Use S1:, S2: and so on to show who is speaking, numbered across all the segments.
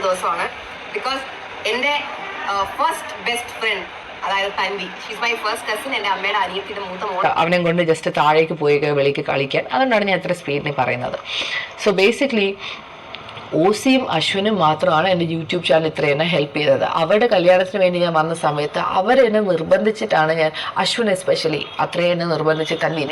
S1: ദിവസമാണ്. ബിക്കോസ് എൻ്റെ first best friend, അതായത് Tanvi, she's my first cousin, എൻ്റെ അമ്മയുടെ അനിയത്തിയുടെ മൂത്ത മോൾ. അവനെ കൊണ്ട് ജസ്റ്റ് താഴേക്ക് പോയി വെളിക്ക് കളിക്കാൻ, അതുകൊണ്ടാണ് ഞാൻ എത്ര സ്പീഡിൽ പറയുന്നത്. സോ ബേസിക്കലി ഓസിയും അശ്വിനും മാത്രമാണ് എൻ്റെ യൂട്യൂബ് ചാനൽ ഇത്രയെന്നെ ഹെൽപ്പ് ചെയ്തത്. അവരുടെ കല്യാണത്തിന് വേണ്ടി ഞാൻ വന്ന സമയത്ത് അവരെന്നെ നിർബന്ധിച്ചിട്ടാണ് ഞാൻ, അശ്വിൻ എസ്പെഷ്യലി അത്രയെന്നെ നിർബന്ധിച്ച് തന്നെ.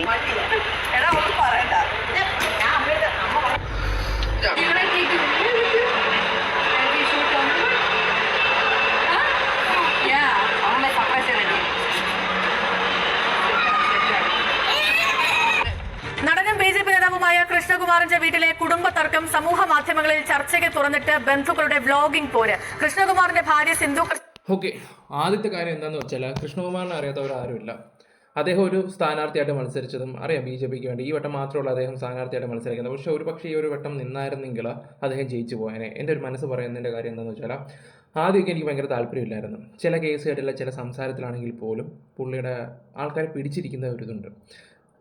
S2: കൃഷ്ണകുമാറിന്റെ വീട്ടിലെ കുടുംബ തർക്കം സമൂഹ മാധ്യമങ്ങളിൽ ചർച്ചയ്ക്ക് തുറന്നിട്ട് ബന്ധുക്കളുടെ വ്ലോഗിംഗ് പോര്. കൃഷ്ണകുമാറിന്റെ ഭാര്യ സിന്ധു.
S3: ഓക്കെ, ആദ്യത്തെ കാര്യം എന്താണെന്ന് വെച്ചാൽ കൃഷ്ണകുമാറിനെ അറിയാത്തവരാരുമില്ല. അദ്ദേഹം ഒരു സ്ഥാനാർത്ഥിയായിട്ട് മത്സരിച്ചതും അറിയാം, BJPക്ക് വേണ്ടി. ഈ വട്ടം മാത്രമുള്ള അദ്ദേഹം സ്ഥാനാർത്ഥിയായിട്ട് മത്സരിക്കുന്നത്. പക്ഷേ ഒരു പക്ഷേ ഈ ഒരു വട്ടം നിന്നായിരുന്നെങ്കിൽ അദ്ദേഹം ജയിച്ചു പോയേനെ. എൻ്റെ ഒരു മനസ്സ് പറയുന്നതിൻ്റെ കാര്യം എന്താണെന്ന് വെച്ചാൽ, ആദ്യമൊക്കെ എനിക്ക് ഭയങ്കര താല്പര്യമില്ലായിരുന്നു. ചില കേസുകളിലെ ചില സംസാരത്തിലാണെങ്കിൽ പോലും പുള്ളിയുടെ ആൾക്കാരെ പിടിച്ചിരിക്കുന്ന ഒരു ഇതുണ്ട്.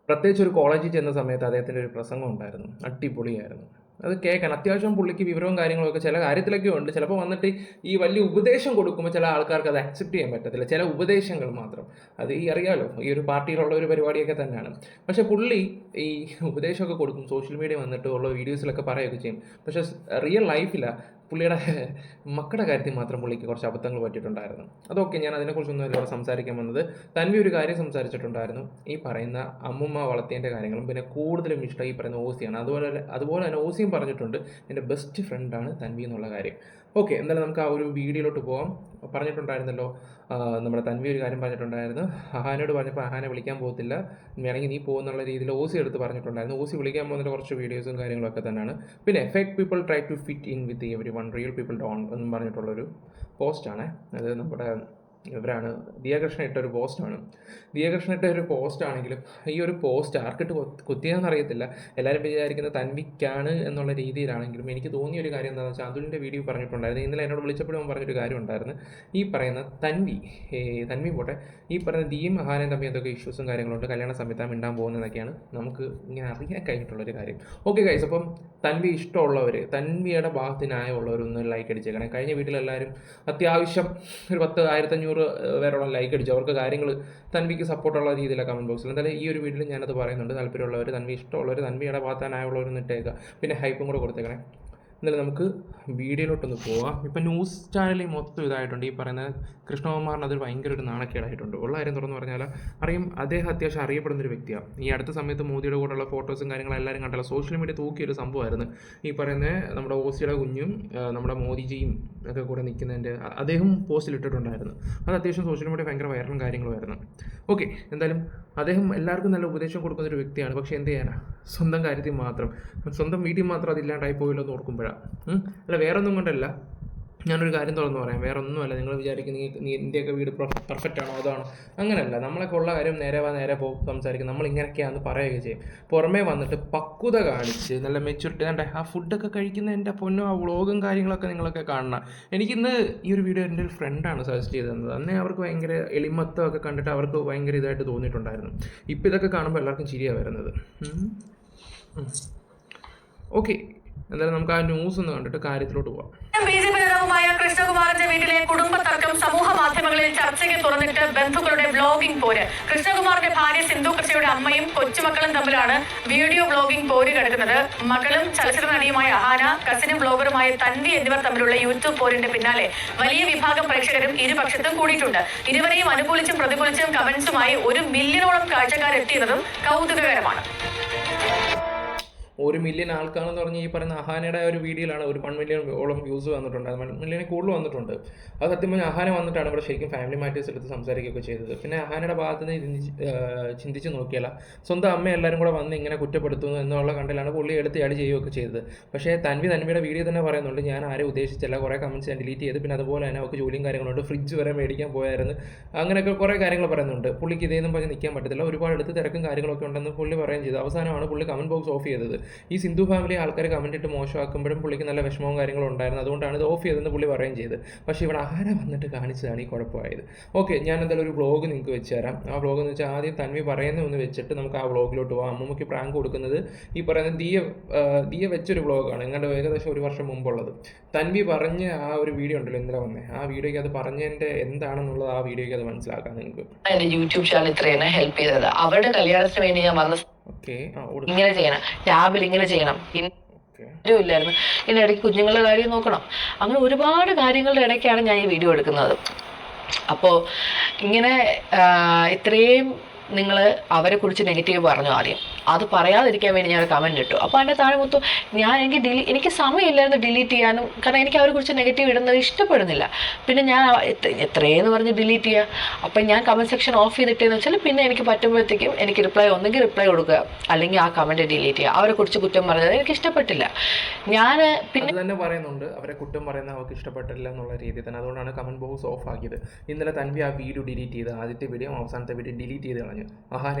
S3: പ്രത്യേകിച്ച് ഒരു കോളേജിൽ ചെന്ന സമയത്ത് അദ്ദേഹത്തിൻ്റെ ഒരു പ്രസംഗം ഉണ്ടായിരുന്നു, അടിപൊളിയായിരുന്നു. അത് കേൾക്കാൻ അത്യാവശ്യം പുള്ളിക്ക് വിവരവും കാര്യങ്ങളൊക്കെ ചില കാര്യത്തിലൊക്കെ ഉണ്ട്. ചിലപ്പോൾ വന്നിട്ട് ഈ വലിയ ഉപദേശം കൊടുക്കുമ്പോൾ ചില ആൾക്കാർക്ക് അത് അക്സെപ്റ്റ് ചെയ്യാൻ പറ്റത്തില്ല, ചില ഉപദേശങ്ങൾ മാത്രം. അത് അറിയാമല്ലോ, ഈ ഒരു പാർട്ടിയിലുള്ള ഒരു പരിപാടിയൊക്കെ തന്നെയാണ്. പക്ഷേ പുള്ളി ഈ ഉപദേശമൊക്കെ കൊടുക്കും, സോഷ്യൽ മീഡിയ വന്നിട്ട് ഉള്ള വീഡിയോസിലൊക്കെ പറയുകയൊക്കെ ചെയ്യും. പക്ഷേ റിയൽ ലൈഫിലാണ് പുള്ളിയുടെ മക്കളുടെ കാര്യത്തിൽ മാത്രം പുള്ളിക്ക് കുറച്ച് അബദ്ധങ്ങൾ പറ്റിയിട്ടുണ്ടായിരുന്നു. അതൊക്കെ ഞാൻ അതിനെക്കുറിച്ചൊന്നും അല്ല സംസാരിക്കാൻ വന്നത്. തൻവി ഒരു കാര്യം സംസാരിച്ചിട്ടുണ്ടായിരുന്നു, ഈ പറയുന്ന അമ്മുമ്മ വളർത്തിയതിൻ്റെ കാര്യങ്ങളും. പിന്നെ കൂടുതലും ഇഷ്ടം ഈ പറയുന്ന ഓസിയാണ്. അതുപോലെ തന്നെ ഓസിയും പറഞ്ഞിട്ടുണ്ട് എൻ്റെ ബെസ്റ്റ് ഫ്രണ്ടാണ് തൻവി എന്നുള്ള കാര്യം. ഓക്കെ, എന്തായാലും നമുക്ക് ആ ഒരു വീഡിയോയിലോട്ട് പോകാം. പറഞ്ഞിട്ടുണ്ടായിരുന്നല്ലോ നമ്മുടെ തൻവി ഒരു കാര്യം പറഞ്ഞിട്ടുണ്ടായിരുന്നു. അഹാനോട് പറഞ്ഞപ്പോൾ അഹാനെ വിളിക്കാൻ പോകത്തില്ല, വേണമെങ്കിൽ നീ പോകുന്നുള്ള രീതിയിൽ ഓസി എടുത്ത് പറഞ്ഞിട്ടുണ്ടായിരുന്നു. ഓസി വിളിക്കാൻ പോകുന്നതിൻ്റെ കുറച്ച് വീഡിയോസും കാര്യങ്ങളൊക്കെ തന്നെയാണ്. പിന്നെ fake people try to fit in with everyone, real people don't എന്നും പറഞ്ഞിട്ടുള്ളൊരു പോസ്റ്റാണ്. അത് നമ്മുടെ ഇവരാണ് ദിയാകൃഷ്ണൻ ഇട്ട ഒരു പോസ്റ്റാണ്. ദിയാകൃഷ്ണൻ ഇട്ട ഒരു പോസ്റ്റാണെങ്കിലും ഈ ഒരു പോസ്റ്റ് ആർക്കിട്ട് കുത്തിയാന്ന് അറിയത്തില്ല. എല്ലാവരും വിചാരിക്കുന്നത് തൻവിക്കാണ് എന്നുള്ള രീതിയിലാണെങ്കിലും എനിക്ക് തോന്നിയ ഒരു കാര്യം എന്താണെന്ന് വെച്ചാൽ, അതുലിൻ്റെ വീഡിയോ പറഞ്ഞിട്ടുണ്ടായിരുന്നു. ഇന്നലെ എന്നോട് വിളിച്ചപ്പോഴും പറഞ്ഞൊരു കാര്യം ഉണ്ടായിരുന്നു. ഈ പറയുന്ന തൻവി പോട്ടെ, ഈ പറയുന്ന ദിയും അഹാനയും തമ്മിൽ എന്തൊക്കെ ഇഷ്യൂസും കാര്യങ്ങളുണ്ട്, കല്യാണ സമയത്താണ് മിണ്ടാൻ പോകുന്നതൊക്കെയാണ് നമുക്ക് ഇങ്ങനെ അറിയാൻ കഴിഞ്ഞിട്ടുള്ളൊരു കാര്യം. ഓക്കെ ഗൈസ്, അപ്പം തൻവി ഇഷ്ടമുള്ളവർ, തൻവിയുടെ ഭാഗത്തിനായുള്ളവരൊന്ന് ലൈക്ക് അടിച്ചേക്കണേ. കഴിഞ്ഞ വീട്ടിലെല്ലാവരും അത്യാവശ്യം ഒരു 10,000-1500 പേരോളം ലൈക്ക് അടിച്ചു. അവർക്ക് കാര്യങ്ങൾ തൻവിക്ക് സപ്പോർട്ടുള്ള രീതിയിലാണ് കമൻറ്റ് ബോക്സിൽ. എന്തായാലും ഈ ഒരു വീഡിയോയിൽ ഞാനത് പറയുന്നുണ്ട്. താല്പര്യമുള്ളവർ, തൻവി ഇഷ്ടമുള്ളവർ, തൻവിയുടെ ഭാഗത്താനായുള്ളവർ ഇട്ടേക്കുക. പിന്നെ ഹൈപ്പും കൂടെ കൊടുത്തേക്കണേ. എന്നാലും നമുക്ക് വീഡിയോയിലോട്ടൊന്ന് പോവാം. ഇപ്പം ന്യൂസ് ചാനലിൽ മൊത്തം ഇതായിട്ടുണ്ട്. ഈ പറയുന്ന കൃഷ്ണകുമാറിന് അതൊരു ഭയങ്കര ഒരു നാണക്കേടായിട്ടുണ്ട്. ഉള്ള കാര്യം തുറന്ന് പറഞ്ഞാൽ അറിയാം, അദ്ദേഹം അത്യാവശ്യം അറിയപ്പെടുന്നൊരു വ്യക്തിയാണ്. ഈ അടുത്ത സമയത്ത് മോദിയുടെ കൂടെയുള്ള ഫോട്ടോസും കാര്യങ്ങളും എല്ലാവരും കണ്ടല്ലോ. സോഷ്യൽ മീഡിയ തൂക്കിയൊരു സംഭവമായിരുന്നു. ഈ പറയുന്ന നമ്മുടെ ഓസിയുടെ കുഞ്ഞും നമ്മുടെ മോദിജിയും ഒക്കെ കൂടെ നിൽക്കുന്നതിൻ്റെ അദ്ദേഹം പോസ്റ്റിൽ ഇട്ടിട്ടുണ്ടായിരുന്നു. അത് അത്യാവശ്യം സോഷ്യൽ മീഡിയ ഭയങ്കര വൈറലും കാര്യങ്ങളുമായിരുന്നു. ഓക്കെ, എന്തായാലും അദ്ദേഹം എല്ലാവർക്കും നല്ല ഉപദേശം കൊടുക്കുന്നൊരു വ്യക്തിയാണ്. പക്ഷേ എന്ത് ചെയ്യാനാ, സ്വന്തം കാര്യത്തിൽ മാത്രം, സ്വന്തം വീട്ടിൽ മാത്രം അതില്ലാണ്ടായി പോയല്ലോ എന്ന് ഓർക്കുമ്പോഴാണ്. അല്ല, വേറൊന്നും കൊണ്ടല്ല. ഞാനൊരു കാര്യം തുറന്ന് പറയാം, വേറെ ഒന്നുമല്ല. നിങ്ങൾ വിചാരിക്കുന്നത് നീ ഇന്ത്യയൊക്കെ വീട് പെർഫെക്റ്റ് ആണോ അതാണോ, അങ്ങനെയല്ല. നമ്മളൊക്കെ ഉള്ള കാര്യം നേരെ സംസാരിക്കും. നമ്മൾ ഇങ്ങനെയൊക്കെയാണെന്ന് പറയുകയും ചെയ്യും. പുറമേ വന്നിട്ട് പക്വത കാണിച്ച് നല്ല മെച്യൂരിറ്റി കണ്ടേ ആ ഫുഡൊക്കെ കഴിക്കുന്ന എൻ്റെ പൊന്നോ, ആ വ്ളോഗും കാര്യങ്ങളൊക്കെ നിങ്ങളൊക്കെ കാണണം. എനിക്കിന്ന് ഈ ഒരു വീഡിയോ എൻ്റെ ഒരു ഫ്രണ്ടാണ് സജസ്റ്റ് ചെയ്ത് തന്നത്. അന്നേ അവർക്ക് ഭയങ്കര എളിമത്വമൊക്കെ കണ്ടിട്ട് അവർക്ക് ഭയങ്കര ഇതായിട്ട് തോന്നിയിട്ടുണ്ടായിരുന്നു. ഇപ്പം ഇതൊക്കെ കാണുമ്പോൾ എല്ലാവർക്കും ചിരിയാണ് വരുന്നത്. ഓക്കെ, എന്തായാലും നമുക്ക് ആ ന്യൂസ് ഒന്ന് കണ്ടിട്ട് കാര്യത്തിലോട്ട് പോവാം.
S2: BJP നേതാവുമായ കൃഷ്ണകുമാറിന്റെ വീട്ടിലെ കുടുംബ തർക്കം സമൂഹ മാധ്യമങ്ങളിൽ ചർച്ചയ്ക്ക് തുറന്നിട്ട് ബന്ധുക്കളുടെ വ്ലോഗിംഗ് പോര്. കൃഷ്ണകുമാറിന്റെ ഭാര്യ സിന്ധു കൃഷിയുടെ അമ്മയും കൊച്ചുമക്കളും തമ്മിലാണ് വീഡിയോ വ്ലോഗിംഗ് പോര് കിടക്കുന്നത്. മകളും ചലച്ചിത്ര നടിയുമായ അഹാന, കസിനും വ്ലോഗറുമായ തൻവി എന്നിവർ തമ്മിലുള്ള യൂട്യൂബ് പോരിന്റെ പിന്നാലെ വലിയ വിഭാഗം പ്രേക്ഷകരും ഇരുപക്ഷത്തും കൂടിയിട്ടുണ്ട്. ഇരുവരെയും അനുകൂലിച്ചും പ്രതികൂലിച്ചും കമന്റ്സുമായി 1 മില്യണോളം കാഴ്ചക്കാരെത്തിയതും കൗതുകകരമാണ്.
S3: 1 മില്യൺ ആൾക്കാരെന്ന് പറഞ്ഞ് ഈ പറയുന്ന അഹാനയുടെ ഒരു വീഡിയോയിലാണ് ഒരു 1 മില്യണോളം വ്യൂസ് വന്നിട്ടുണ്ട്. 1 മില്യണിൽ കൂടുതൽ വന്നിട്ടുണ്ട്. അത് സത്യം പറഞ്ഞാൽ അഹാന വന്നിട്ടാണ് ഇവിടെ ശരിക്കും ഫാമിലി മാറ്റേഴ്സ് എടുത്ത് സംസാരിക്കുകയൊക്കെ ചെയ്തത്. പിന്നെ അഹാനയുടെ ഭാഗത്ത് നിന്ന് ചിന്തിച്ച് നോക്കിയാൽ സ്വന്തം അമ്മ എല്ലാവരും കൂടെ വന്ന് ഇങ്ങനെ കുറ്റപ്പെടുത്തുന്നു എന്നുള്ള കണ്ടിലാണ് പുള്ളി എടുത്ത് ചെയ്യുകയൊക്കെ ചെയ്തത്. പക്ഷേ തൻവിയുടെ വീഡിയോ തന്നെ പറയുന്നുണ്ട്, ഞാൻ ആരും ഉദ്ദേശിച്ചില്ല, കുറേ കമൻറ്റ്സ് ഞാൻ ഡിലീറ്റ് ചെയ്ത്, പിന്നെ അതുപോലെ തന്നെ അവർക്ക് ജോലിയും കാര്യങ്ങളുണ്ട്, ഫ്രിഡ്ജ് വരെ മേടിക്കാൻ പോയായിരുന്നു, അങ്ങനെയൊക്കെ കുറേ കാര്യങ്ങൾ പറയുന്നുണ്ട്. പുള്ളിക്ക് ഇതേന്നും പറഞ്ഞ് നിൽക്കാൻ പറ്റത്തില്ല, ഒരുപാട് എടുത്ത് തിരക്കും കാര്യങ്ങളൊക്കെ ഉണ്ടെന്ന് പുള്ളി പറയുകയും ചെയ്തു. അവസാനമാണ് പുള്ളി കമൻറ്റ് ബോക്സ് ഓഫ് ചെയ്തത്. ഈ സിന്ധു ഫാമിലി ആൾക്കാർ കമൻറ്റ് ഇട്ട് മോശമാക്കുമ്പോഴും പുള്ളിക്ക് നല്ല വിഷമവും കാര്യങ്ങളും ഉണ്ടായിരുന്നു. അതുകൊണ്ടാണ് ഇത് ഓഫ് ചെയ്തതെന്ന് പുള്ളി പറയുകയും ചെയ്ത്. പക്ഷേ ഇവിടെ ആര വന്നിട്ട് കാണിച്ചതാണ് ഈ കുഴപ്പമായത്. ഓക്കെ, ഞാൻ എന്തായാലും ഒരു വ്ളോഗ് നിങ്ങൾക്ക് വെച്ച് തരാം. ആ വ്ളോഗ് എന്ന് വെച്ചാൽ ആദ്യം തൻവി പറയുന്ന ഒന്ന് വെച്ചിട്ട് നമുക്ക് ആ വ്ളോഗിലോട്ട് പോകാം. അമ്മൂമ്മയ്ക്ക് പ്രാങ്ക് കൊടുക്കുന്നത് ഈ പറയുന്ന ദിയ വെച്ചൊരു വ്ളോഗാണ്, എങ്ങാണ്ട് ഏകദേശം 1 വർഷം മുമ്പുള്ളത്. തൻവി പറഞ്ഞ ആ ഒരു വീഡിയോ ഉണ്ടല്ലോ ഇന്നലെ വന്നേ, ആ വീഡിയോയ്ക്ക് അത് പറഞ്ഞതിൻ്റെ എന്താണെന്നുള്ളത് ആ വീഡിയോയ്ക്ക് അത് മനസ്സിലാക്കാം നിങ്ങൾക്ക്.
S1: എന്റെ യൂട്യൂബ് ചാനൽ ഇത്രയാണ് ഹെൽപ്പ് ചെയ്തത്. അവരുടെ കല്യാണത്തിന് വേണ്ടി ഞാൻ വന്ന
S3: ഓക്കെ,
S1: ഇങ്ങനെ ചെയ്യണം, ടാബിൽ ഇങ്ങനെ ചെയ്യണം, ഇല്ലായിരുന്നു. ഇതിൻ്റെ ഇടയ്ക്ക് കുഞ്ഞുങ്ങളുടെ കാര്യം നോക്കണം, അങ്ങനെ ഒരുപാട് കാര്യങ്ങളുടെ ഇടയ്ക്കാണ് ഞാൻ ഈ വീഡിയോ എടുക്കുന്നത്. അപ്പോൾ ഇങ്ങനെ ഇത്രയും നിങ്ങൾ അവരെക്കുറിച്ച് നെഗറ്റീവ് പറഞ്ഞു ആദ്യം, അത് പറയാതിരിക്കാൻ വേണ്ടി ഞാൻ കമൻറ്റ് ഇട്ടു. അപ്പോൾ അതിൻ്റെ താഴെ മൊത്തം എനിക്ക് സമയമില്ലായിരുന്നു ഡിലീറ്റ് ചെയ്യാനും, കാരണം എനിക്ക് അവരെക്കുറിച്ച് നെഗറ്റീവ് ഇടുന്നത് ഇഷ്ടപ്പെടുന്നില്ല. പിന്നെ ഞാൻ എത്രയെന്ന് പറഞ്ഞ് ഡിലീറ്റ് ചെയ്യുക. അപ്പം ഞാൻ കമൻറ്റ് സെക്ഷൻ ഓഫ് ചെയ്തിട്ടേന്ന് വെച്ചാൽ പിന്നെ എനിക്ക് പറ്റുമ്പോഴത്തേക്കും എനിക്ക് ഒന്നെങ്കിൽ റിപ്ലൈ കൊടുക്കുക, അല്ലെങ്കിൽ ആ കമൻറ്റ് ഡിലീറ്റ് ചെയ്യുക. അവരെക്കുറിച്ച് കുറ്റം പറഞ്ഞത് എനിക്ക് ഇഷ്ടപ്പെട്ടില്ല. ഞാൻ പിന്നെ
S3: തന്നെ പറയുന്നുണ്ട്, അവരെ കുറ്റം പറയുന്നത് അവർക്ക് ഇഷ്ടപ്പെട്ടില്ല എന്നുള്ള രീതിയിൽ തന്നെ. അതുകൊണ്ടാണ് കമൻറ്റ് ബോക്സ് ഓഫ് ആക്കിയത്. ഇന്നലെ തൻവി ആ വീഡിയോ ഡിലീറ്റ് ചെയ്ത്, ആദ്യത്തെ വീഡിയോ അവസാനത്തെ വീഡിയോ ഡിലീറ്റ് ചെയ്ത് കളഞ്ഞു.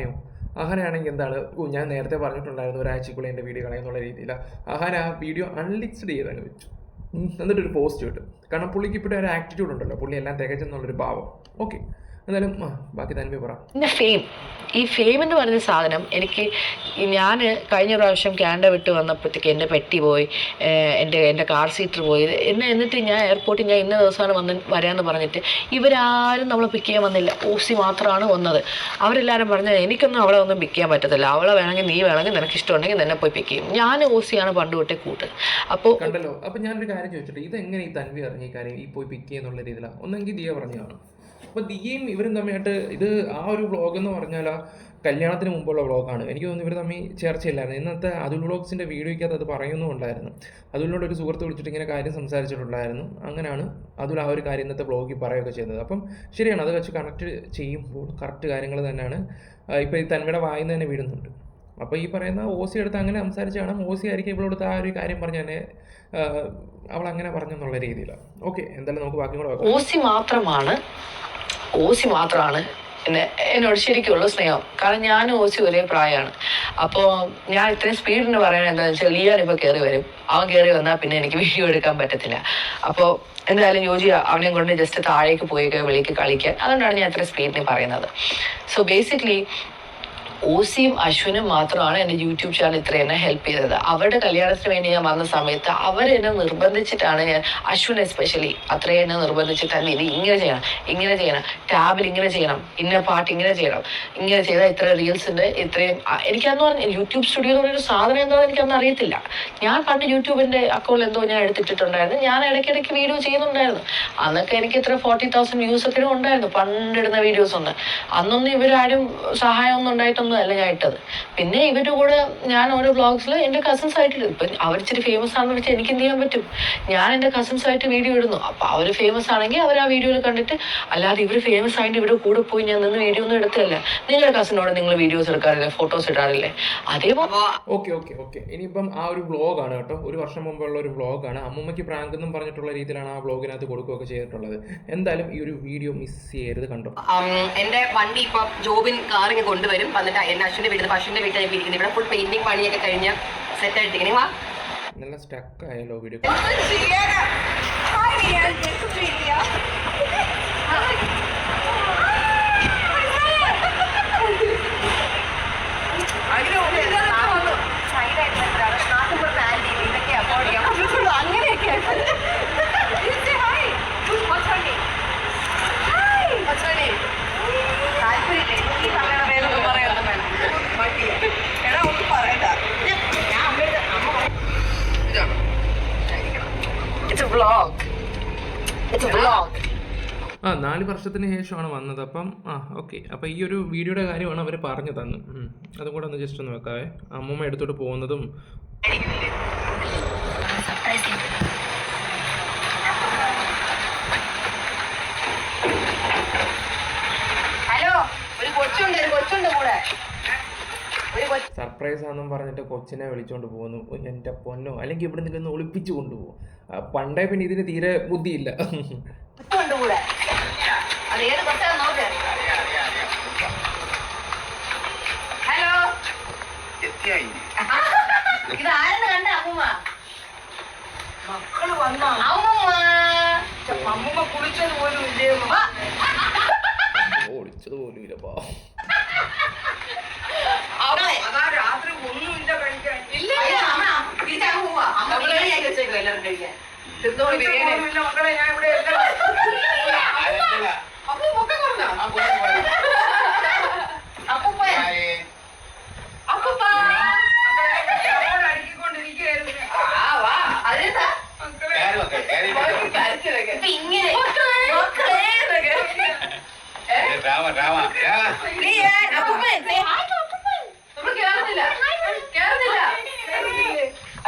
S3: അഹാനയാണെങ്കിൽ എന്താണ്, ഞാൻ നേരത്തെ പറഞ്ഞിട്ടുണ്ടായിരുന്നു ഒരാഴ്ചക്കുള്ളിൽ എൻ്റെ വീഡിയോ കളയുന്നുള്ള രീതിയിൽ. അഹാന ആ വീഡിയോ അൺലിസ്റ്റഡ് ചെയ്തങ്ങ് വെച്ചു, എന്നിട്ടൊരു പോസ്റ്റ് കിട്ടും. കാരണം പുള്ളിക്ക് ഇപ്പോഴും ഒരു ആറ്റിറ്റ്യൂഡ് ഉണ്ടല്ലോ, പുള്ളി എല്ലാം തികച്ചെന്നുള്ളൊരു ഭാവം. ഓക്കെ, എന്തായാലും ബാക്കി തന്നെ പറ.
S1: പിന്നെ ഈ ഫെയിം എന്ന് പറയുന്ന സാധനം ഞാൻ കഴിഞ്ഞ പ്രാവശ്യം കാനഡ വിട്ട് വന്നപ്പോഴത്തേക്ക് എൻ്റെ പെട്ടി പോയി, എൻ്റെ കാർ സീറ്റർ പോയി. എന്നിട്ട് ഞാൻ എയർപോർട്ടിൽ ഞാൻ ഇന്ന ദിവസമാണ് വരാമെന്ന് പറഞ്ഞിട്ട് ഇവരാരും നമ്മളെ പിക്ക് ചെയ്യാൻ വന്നില്ല. ഓസി മാത്രമാണ് വന്നത്. അവരെല്ലാവരും പറഞ്ഞത് എനിക്കൊന്നും അവളെ ഒന്നും പിക്ക് ചെയ്യാൻ പറ്റത്തില്ല, അവളെ വേണമെങ്കിൽ നീ വേണമെങ്കിൽ നിനക്ക് ഇഷ്ടമുണ്ടെങ്കിൽ നിന്നെ പോയി പിക്ക് ചെയ്യും. ഞാൻ ഓസിയാണ് പണ്ട് തൊട്ടേ കൂട്ട്. അപ്പോൾ
S3: കണ്ടല്ലോ. അപ്പം ഞാനൊരു കാര്യം ചോദിച്ചിട്ട്, ഇതെങ്ങനെ ഈ തൻവി അറിഞ്ഞ ഈ കാര്യം ഈ പോയി പിക്ക് ചെയ്യുന്നുള്ള രീതിയിലാണ്? ഒന്നെങ്കിൽ ദിയ പറഞ്ഞതാണ്. അപ്പോൾ ദിയയും ഇവരും തമ്മിലായിട്ട് ഇത് ആ ഒരു വ്ളോഗ് എന്ന് പറഞ്ഞാൽ കല്യാണത്തിന് മുമ്പുള്ള വ്ളോഗാണ്. എനിക്ക് തോന്നുന്നു ഇവർ തമ്മിൽ ചേർച്ചയില്ലായിരുന്നു. ഇന്നത്തെ അതുൽ വ്ളോഗ്സിൻ്റെ വീഡിയോയ്ക്കകത്ത് അത് പറയുന്നുണ്ടായിരുന്നു. അതുലിനോട് ഒരു സുഹൃത്ത് വിളിച്ചിട്ട് ഇങ്ങനെ കാര്യം സംസാരിച്ചിട്ടുണ്ടായിരുന്നു. അങ്ങനെയാണ് അതുൽ ആ ഒരു കാര്യം ഇന്നത്തെ വ്ളോഗിൽ പറയുകയൊക്കെ ചെയ്യുന്നത്. അപ്പം ശരിയാണ്, അത് വെച്ച് കണക്ട് ചെയ്യുമ്പോൾ കറക്റ്റ് കാര്യങ്ങൾ തന്നെയാണ് ഇപ്പോൾ ഈ തൻവിയുടെ വായിന്ന് തന്നെ വീഴുന്നുണ്ട്. അപ്പോൾ ഈ പറയുന്ന ഓസി എടുത്ത് അങ്ങനെ സംസാരിച്ചാണ്, ഓസി ആയിരിക്കും ഇവളോടുത്ത് ആ ഒരു കാര്യം പറഞ്ഞ് തന്നെ അവൾ അങ്ങനെ പറഞ്ഞെന്നുള്ള രീതിയിലാണ്. ഓക്കെ, എന്തായാലും നമുക്ക് ബാക്കി കൂടെ വെക്കാം.
S1: ഓസി മാത്രമാണ് എന്നോട് ശരിക്കുള്ള സ്നേഹം. കാരണം ഞാനും ഓസി ഒരേ പ്രായമാണ്. അപ്പോൾ ഞാൻ ഇത്രയും സ്പീഡിന് പറയുന്നത് എന്താണെന്ന് വെച്ചാൽ ലിയാൻ ഇപ്പോൾ കയറി വരും. അവൻ കയറി വന്നാൽ പിന്നെ എനിക്ക് വീഡിയോ എടുക്കാൻ പറ്റത്തില്ല. അപ്പോൾ എന്തായാലും യോജി അവനെ കൊണ്ട് ജസ്റ്റ് താഴേക്ക് പോയി വെളിക്ക് കളിക്കാൻ. അതുകൊണ്ടാണ് ഞാൻ ഇത്ര സ്പീഡിന് പറയുന്നത്. സോ ബേസിക്കലി ഓസിയും അശ്വിനും മാത്രമാണ് എൻ്റെ യൂട്യൂബ് ചാനൽ ഇത്രയെന്നെ ഹെൽപ്പ് ചെയ്തത്. അവരുടെ കല്യാണത്തിന് വേണ്ടി ഞാൻ വന്ന സമയത്ത് അവരെന്നെ നിർബന്ധിച്ചിട്ടാണ് അശ്വിൻ എസ്പെഷ്യലി അത്രയും എന്നെ നിർബന്ധിച്ചിട്ട് തന്നെ ഇത് ഇങ്ങനെ ചെയ്യണം, ടാബിൽ ഇങ്ങനെ ചെയ്യണം, ഇന്ന പാട്ട് ഇങ്ങനെ ചെയ്യണം, ഇങ്ങനെ ചെയ്താൽ ഇത്ര റീൽസ് ഉണ്ട്, ഇത്രയും. എനിക്കന്ന് പറഞ്ഞ യൂട്യൂബ് സ്റ്റുഡിയോ എന്ന് പറയുന്ന സാധനം എന്താണെന്ന് എനിക്കന്ന് അറിയത്തില്ല. ഞാൻ പണ്ട് യൂട്യൂബിൻ്റെ അക്കൗണ്ട് എന്തോ ഞാൻ എടുത്തിട്ടുണ്ടായിരുന്നു. ഞാൻ ഇടയ്ക്കിടയ്ക്ക് വീഡിയോ ചെയ്യുന്നുണ്ടായിരുന്നു. അന്നൊക്കെ എനിക്ക് ഇത്ര 40,000 വ്യൂസ് ഒക്കെ ഉണ്ടായിരുന്നു പണ്ടിടുന്ന വീഡിയോസ് ഒന്ന്. അന്നൊന്നും ഇവരാരും സഹായമൊന്നും ഉണ്ടായിട്ടൊന്നും അല്ല ഞാൻ ഇട്ടത്. പിന്നെ ഇവരുടെ കൂടെ ഞാൻ ഓരോ വ്ളോഗ്സിൽ എൻ്റെ കസിൻസ് ആയിട്ട് ഇടും. ഇപ്പം അവരിച്ചിരി ഫേമസ് ആണെന്ന് വെച്ചാൽ എനിക്ക് എന്ത് ചെയ്യാൻ പറ്റും? ഞാൻ എൻ്റെ കസിൻസ് ആയിട്ട് വീഡിയോ ഇടുന്നു. അപ്പോൾ അവർ ഫേമസ് ആണെങ്കിൽ അവർ ആ വീഡിയോയിൽ കണ്ടിട്ട്, അല്ലാതെ ഇവർ ഫേമസ് ആയിട്ട് ഇവരുടെ കൂടെ പോയി ഞാൻ നിന്ന് വീഡിയോ ഒന്നും എടുത്തില്ല. നിങ്ങളുടെ കസിനോട് നിങ്ങൾ വീഡിയോസ് എടുക്കാറില്ലേ, ഫോട്ടോസ് ഇടാറില്ലേ? അതേപോലെ
S3: ഓക്കെ ഇനിയിപ്പം ആ ഒരു വ്ളോഗാണ് കേട്ടോ, 1 വർഷം മുമ്പുള്ള ഒരു വ്ളോഗാണ്. അമ്മൂമ്മയ്ക്ക് പ്രാങ്ക് എന്നും പറഞ്ഞിട്ടുള്ള രീതിയിലാണ് ആ വ്ളോഗിനകത്ത് കൊടുക്കുകയൊക്കെ ചെയ്തിട്ടുള്ളത്. എന്തായാലും ഈ ഒരു വീഡിയോ മിസ് ചെയ്യരുത്, കണ്ടോ.
S1: എൻ്റെ വണ്ടി ഇപ്പം ജോബിൻ കാറിങ് കൊണ്ടുവരും. വന്നിട്ട് എന്നെ അശ്വിൻ്റെ വീട്ടിൽ പശുവിൻ്റെ വീട്ടിൽ ഇരിക്കുന്നത്. ഇവിടെ ഫുൾ പെയിന്റിങ് പണിയൊക്കെ കഴിഞ്ഞ് സെറ്റ് ആയിട്ടിരിക്കണേ. വാ,
S3: നല്ല സ്റ്റക്ക് ആയല്ലോ വീഡിയോ. ആ 4 വർഷത്തിന് ശേഷമാണ് വന്നത്. അപ്പം ഓക്കെ, അപ്പം ഈ ഒരു വീഡിയോയുടെ കാര്യമാണ് അവർ പറഞ്ഞു തന്നു. അതും കൂടെ ഒന്ന് ജസ്റ്റ് ഒന്ന് വെക്കാവേ. അമ്മൂമ്മ എടുത്തോട്ട് പോകുന്നതും സർപ്രൈസ് ആണെന്നും പറഞ്ഞിട്ട് കൊച്ചിനെ വിളിച്ചോണ്ട് പോകുന്നു. എൻ്റെ പൊന്നോ, അല്ലെങ്കിൽ ഇവിടെ നിൽക്കുന്ന ഒളിപ്പിച്ചു കൊണ്ടുപോകും. പണ്ടേ പിന്നെ ഇതിന് തീരെ ബുദ്ധിയില്ല.
S1: ഇതാരെന്ന് കണ്ട അമ്മൂമ്മ?
S4: മക്കള് വന്ന അമ്മൂമ്മ കുളിച്ചത് പോലും ഇല്ലേ?
S3: ഓടിച്ചത് പോലും ഇല്ലപ്പാ.
S4: അതാ രാത്രി ഒന്നുമില്ല കഴിക്കാൻ.
S1: ഇല്ല തിരിച്ചങ്ങ് പോവാ. അമ്മ ബിരിയാണി വെച്ചേക്കും എല്ലാവരും കഴിക്കാൻ. തിന്നോളൂ ബിരിയാണി.
S4: മക്കളെ ഞാൻ ഇവിടെ എല്ലാം
S1: അപ്പൊ പൊക്കം കുറഞ്ഞോ? അപ്പൂപ്പ അപ്പൂപ്പ
S4: അടിക്കൊണ്ടിരിക്കുകയായിരുന്നു.
S1: വാ അതെന്താ ഇപ്പൊ ഇങ്ങനെ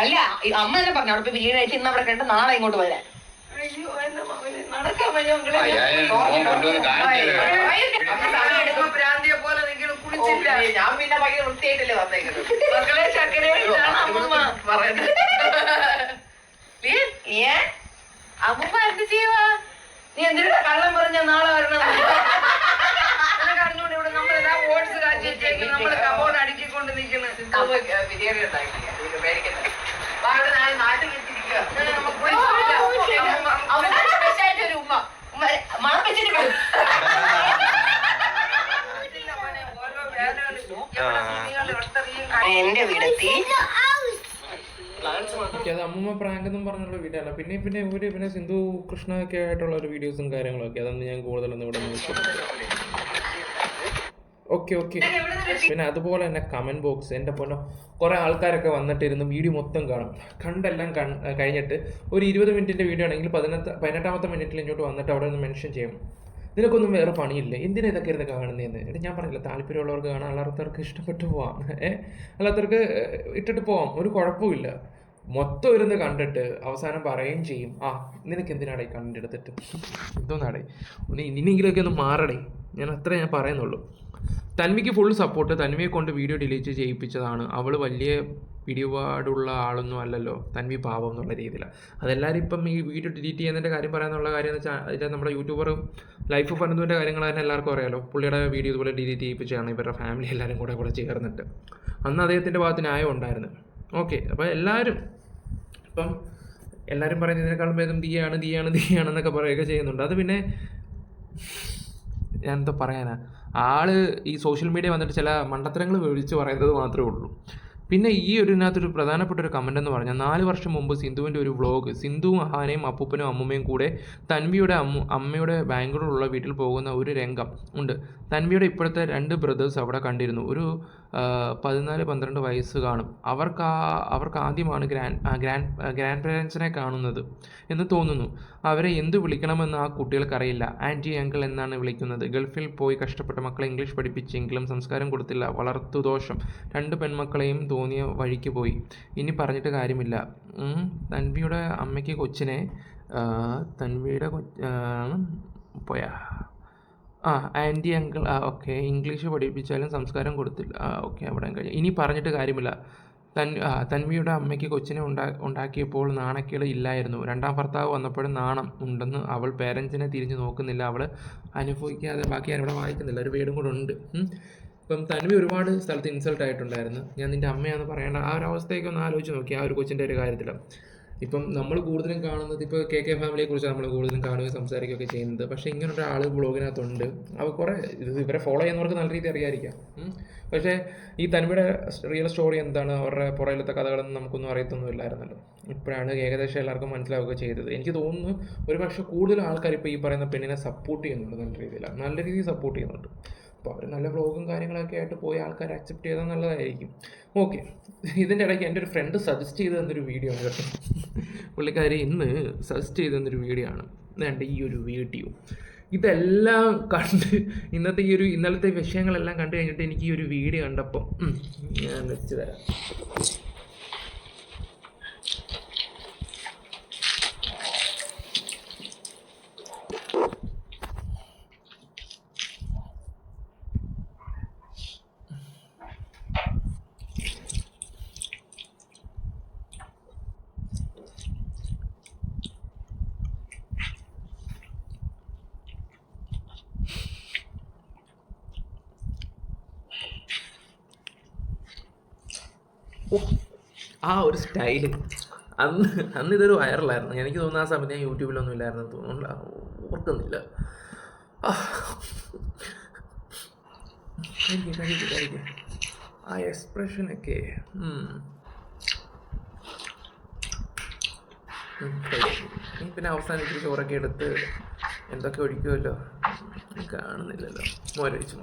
S1: അല്ല അമ്മ തന്നെ പറഞ്ഞു അവിടെ ബിരിയാണി കഴിച്ച് ഇന്ന് അവിടെ കണ്ട് നാളെ ഇങ്ങോട്ട് വരാൻ.
S4: അയ്യോ എന്റെ മകനെ നടക്കാൻ വയ്യ മക്കളെ. ഭ്രാന്തിയെ പോലെ നിങ്ങൾ കുളിച്ചില്ല.
S1: ഞാൻ പിന്നെ ഭയങ്കര വൃത്തിയായിട്ടല്ലേ വന്നേക്കുന്നത്.
S4: മക്കളെ ചക്കര അമ്മൂമ്മ
S1: പറയുന്നത് അമ്മൂമ്മ എന്ത് ചെയ്യുവാ?
S4: നീ എന്തിനാ കള്ളം പറഞ്ഞ നാളെ വരണം? അറിഞ്ഞൂടെ ഇവിടെ നമ്മളെല്ലാം ഓട്സ് കാച്ചി വെച്ചേക്കും. നമ്മള് കബോർഡ് അടുക്കിക്കൊണ്ട് നിൽക്കുന്നത്.
S1: ബിരിയാണി ഉണ്ടാക്കി പേടിക്കണ്ട. നാട്ടിൽ വെച്ചിരിക്കുക സ്പെഷ്യലായിട്ട് ഒരു ഉമ്മ മണം വെച്ചിട്ട് എന്റെ വീടെത്തി.
S3: അത് അമ്മൂമ്മ പ്രാങ്ക് എന്നും പറഞ്ഞുള്ള വീഡിയോ അല്ല. പിന്നെ പിന്നെ സിന്ധു കൃഷ്ണ ഒക്കെ ആയിട്ടുള്ള ഒരു വീഡിയോസും കാര്യങ്ങളൊക്കെ അതൊന്നും ഞാൻ കൂടുതലൊന്നും ഇവിടെ ഓക്കെ. പിന്നെ അതുപോലെ തന്നെ കമൻറ്റ് ബോക്സ് എൻ്റെ പൊന്നോ കുറേ ആൾക്കാരൊക്കെ വന്നിട്ടിരുന്ന് വീഡിയോ മൊത്തം കാണും. കണ്ടെല്ലാം കഴിഞ്ഞിട്ട് ഒരു 20 മിനിറ്റിൻ്റെ വീഡിയോ ആണെങ്കിൽ 18ാമത്തെ മിനിറ്റിൽ ഇങ്ങോട്ട് വന്നിട്ട് അവിടെ ഒന്ന് മെൻഷൻ ചെയ്യും, നിനക്കൊന്നും വേറെ പണിയില്ല, എന്തിനാ ഇതൊക്കെ ഇരുന്ന് കാണുന്നതെന്ന്. എന്നിട്ട് ഞാൻ പറഞ്ഞില്ല, താല്പര്യമുള്ളവർക്ക് കാണാം, അല്ലാത്തവർക്ക് ഇഷ്ടപ്പെട്ട് പോവാം, അല്ലാത്തവർക്ക് ഇട്ടിട്ട് പോവാം, ഒരു കുഴപ്പമില്ല. മൊത്തം ഇരുന്ന് കണ്ടിട്ട് അവസാനം പറയുകയും ചെയ്യും, നിനക്ക് എന്തിനാടേ കണ്ടന്റ് എടുത്തിട്ട് എന്തോന്നാടേ, ഇനിയെങ്കിലുമൊക്കെ ഒന്ന് മാറടേ. ഞാൻ പറയുന്നുള്ളൂ. തന്വിക്ക് ഫുൾ സപ്പോർട്ട്. തന്വിയെ കൊണ്ട് വീഡിയോ ഡിലീറ്റ് ചെയ്യിപ്പിച്ചതാണ്. അവൾ വലിയ പിടിപാടുള്ള ആളൊന്നും അല്ലല്ലോ, തന്വി പാവം എന്നുള്ള രീതിയിലാണ്. അതെല്ലാവരും ഇപ്പം ഈ വീഡിയോ ഡിലീറ്റ് ചെയ്യുന്നതിൻ്റെ കാര്യം പറയാനുള്ള കാര്യം എന്ന് വെച്ചാൽ അതിൽ നമ്മുടെ യൂട്യൂബറും ലൈഫ് പണിതുവിൻ്റെ കാര്യങ്ങൾ തന്നെ എല്ലാവർക്കും അറിയാലോ. പുള്ളിയുടെ വീഡിയോ ഇതുപോലെ ഡിലീറ്റ് ചെയ്യിപ്പിച്ചാണ് ഇവരുടെ ഫാമിലി എല്ലാവരും കൂടെ ചേർന്നിട്ട്. അന്ന് അദ്ദേഹത്തിൻ്റെ ഭാഗത്ത് ന്യായം ഉണ്ടായിരുന്നു. ഓക്കെ, അപ്പോൾ എല്ലാവരും പറയുന്നത് ഇതിനേക്കാളും ഭേദം ദിയാണെന്നൊക്കെ പറയുകയൊക്കെ ചെയ്യുന്നുണ്ട്. അത് പിന്നെ ഞാൻ എന്താ പറയാനാ, ആള് ഈ സോഷ്യൽ മീഡിയ വന്നിട്ട് ചില മണ്ടത്തരങ്ങൾ വിളിച്ച് പറയുന്നത് മാത്രമേ ഉള്ളൂ. പിന്നെ ഈ ഇതിനകത്തൊരു പ്രധാനപ്പെട്ട ഒരു കമൻ്റ് എന്ന് പറഞ്ഞാൽ 4 വർഷം മുമ്പ് സിന്ധുവിൻ്റെ ഒരു വ്ളോഗ്, സിന്ധുവും അഹാനയും അപ്പൂപ്പനും അമ്മൂമ്മയും കൂടെ തന്വിയുടെ അമ്മയുടെ ബാംഗ്ലൂരിലുള്ള വീട്ടിൽ പോകുന്ന ഒരു രംഗം ഉണ്ട്. തന്വിയുടെ ഇപ്പോഴത്തെ 2 ബ്രദേഴ്സ് അവിടെ കണ്ടിരുന്നു. ഒരു 14-12 വയസ്സ് കാണും. അവർക്ക് ആദ്യമാണ് ഗ്രാൻഡ് പേരൻസിനെ കാണുന്നത് എന്ന് തോന്നുന്നു. അവരെ എന്തു വിളിക്കണമെന്ന് ആ കുട്ടികൾക്കറിയില്ല. ആൻറ്റി അങ്കിൾ എന്നാണ് വിളിക്കുന്നത്. ഗൾഫിൽ പോയി കഷ്ടപ്പെട്ട മക്കളെ ഇംഗ്ലീഷ് പഠിപ്പിച്ചെങ്കിലും സംസ്കാരം കൊടുത്തില്ല. വളർത്തുദോഷം. 2 പെൺമക്കളെയും തോന്നിയ വഴിക്ക് പോയി. ഇനി പറഞ്ഞിട്ട് കാര്യമില്ല. തന്വിയുടെ അമ്മയ്ക്ക് കൊച്ചിനെ പോയാ ആൻറ്റി അങ്കിൾ ഓക്കെ, ഇംഗ്ലീഷ് പഠിപ്പിച്ചാലും സംസ്കാരം കൊടുത്തില്ല. ഓക്കെ, അവിടെ കഴിഞ്ഞു. ഇനി പറഞ്ഞിട്ട് കാര്യമില്ല. തന്വിയുടെ അമ്മയ്ക്ക് കൊച്ചിനെ ഉണ്ടാക്കിയപ്പോൾ നാണക്കേട് ഇല്ലായിരുന്നു. 2ാം ഭർത്താവ് വന്നപ്പോഴും നാണം ഉണ്ടെന്ന് അവൾ പേരൻസിനെ തിരിഞ്ഞ് നോക്കുന്നില്ല. അവൾ അനുഭവിക്കാതെ ബാക്കി ഞാനിവിടെ വായിക്കുന്നില്ല, ഒരു വീടും കൂടെ ഉണ്ട്. ഇപ്പം തന്വി ഒരുപാട് സ്ഥലത്ത് ഇൻസൾട്ട് ആയിട്ടുണ്ടായിരുന്നു. ഞാൻ നിൻ്റെ അമ്മയാണെന്ന് പറയേണ്ട ആ ഒരു അവസ്ഥയൊക്കെ ഒന്ന് ആലോചിച്ച് നോക്കി, ആ ഒരു കൊച്ചിൻ്റെ ഒരു കാര്യത്തിൽ. ഇപ്പം നമ്മൾ കൂടുതലും കാണുന്നത് ഇപ്പോൾ KK ഫാമിലിയെക്കുറിച്ച് നമ്മൾ കൂടുതലും കാണുകയും സംസാരിക്കുകയൊക്കെ ചെയ്യുന്നത്. പക്ഷേ ഇങ്ങനൊരു ആൾ ബ്ലോഗിനകത്തുണ്ട്. കുറേ ഇവരെ ഫോളോ ചെയ്യുന്നവർക്ക് നല്ല രീതിയിൽ അറിയാമായിരിക്കാം. പക്ഷേ ഈ തന്വിയുടെ റിയൽ സ്റ്റോറി എന്താണ്, അവരുടെ പുറയിലത്തെ കഥകളൊന്നും നമുക്കൊന്നും അറിയത്തൊന്നുമില്ലായിരുന്നല്ലോ. ഇപ്പോഴാണ് ഏകദേശം എല്ലാവർക്കും മനസ്സിലാവുക ചെയ്തത്. എനിക്ക് തോന്നുന്നു ഒരു പക്ഷേ കൂടുതൽ ആൾക്കാർ ഇപ്പോൾ ഈ പറയുന്ന പെണ്ണിനെ സപ്പോർട്ട് ചെയ്യുന്നുണ്ട്, നല്ല രീതിയിലാണ്, നല്ല രീതിയിൽ സപ്പോർട്ട് ചെയ്യുന്നുണ്ട്. അപ്പോൾ അവർ നല്ല വ്ളോഗും കാര്യങ്ങളൊക്കെ ആയിട്ട് പോയി ആൾക്കാർ അക്സെപ്റ്റ് ചെയ്താൽ നല്ലതായിരിക്കും. ഓക്കെ, ഇതിൻ്റെ ഇടയ്ക്ക് എൻ്റെ ഒരു ഫ്രണ്ട് സജസ്റ്റ് ചെയ്ത് തന്നൊരു വീഡിയോ ആണ് കേട്ടോ. പുള്ളിക്കാരി ഇന്ന് സജസ്റ്റ് ചെയ്ത് തന്നൊരു വീഡിയോ ആണ്. വേണ്ട ഈ ഒരു വീഡിയോ ഇതെല്ലാം കണ്ട് ഇന്നലത്തെ വിഷയങ്ങളെല്ലാം കണ്ടു കഴിഞ്ഞിട്ട് എനിക്ക് ഈ ഒരു വീഡിയോ കണ്ടപ്പോൾ ഞാൻ വെച്ച് തരാം. ആ ഒരു സ്റ്റൈല് അന്ന് ഇതൊരു വൈറലായിരുന്നു. എനിക്ക് തോന്നുന്നു ആ സമയത്ത് ഞാൻ യൂട്യൂബിലൊന്നും ഇല്ലായിരുന്നു തോന്നുന്നില്ല, ഓർക്കുന്നില്ല. കഴിക്കും ആ എക്സ്പ്രഷനൊക്കെ. പിന്നെ അവസാനം ഇച്ചിരി ചോറൊക്കെ എടുത്ത് എന്തൊക്കെ ഒഴിക്കുമല്ലോ, കാണുന്നില്ലല്ലോ. മോരൊഴിച്ച്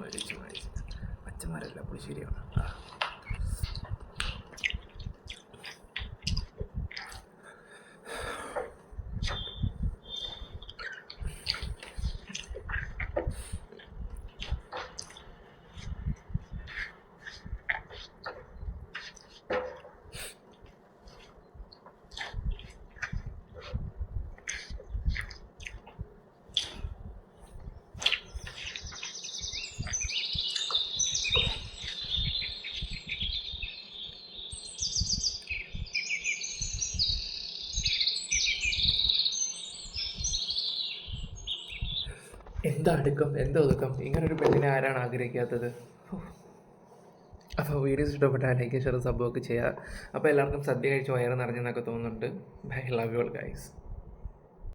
S3: പച്ചമരല്ല പുളിശ്ശേരിയാണ്. എന്താ അടുക്കം, എന്താ ഒതുക്കം, ഇങ്ങനൊരു പെണ്ണിനെ ആരാണ് ആഗ്രഹിക്കാത്തത്? അപ്പോൾ വീഡിയോസ് ഇഷ്ടപ്പെട്ടാൽ ലൈക്ക് ഷെയർ സബ്ബൊക്കെ ചെയ്യുക. അപ്പോൾ എല്ലാവർക്കും സദ്യ കഴിച്ച് വയറ് നിറഞ്ഞെന്നൊക്കെ തോന്നുന്നുണ്ട്. Bye, love you all guys.